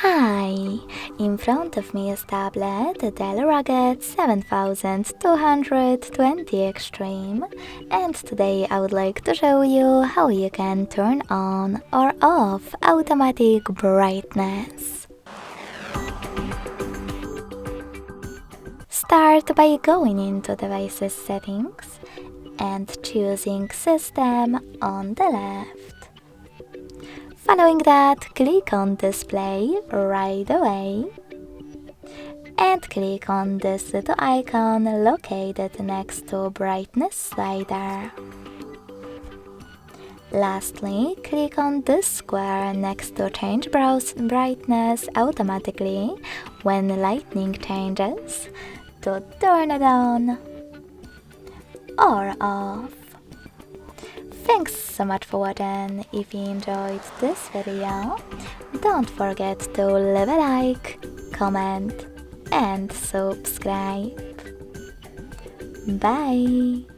Hi! In front of me is tablet DELL RUGGED 7220 Extreme, and today I would like to show you how you can turn on or off automatic brightness. Start by going into Devices Settings and choosing System on the left. Following that, click on Display right away and click on this little icon located next to Brightness slider. Lastly, click on this square next to Change Brightness automatically when lighting changes to turn it on or off. Thanks so much for watching. If you enjoyed this video, don't forget to leave a like, comment and subscribe. Bye!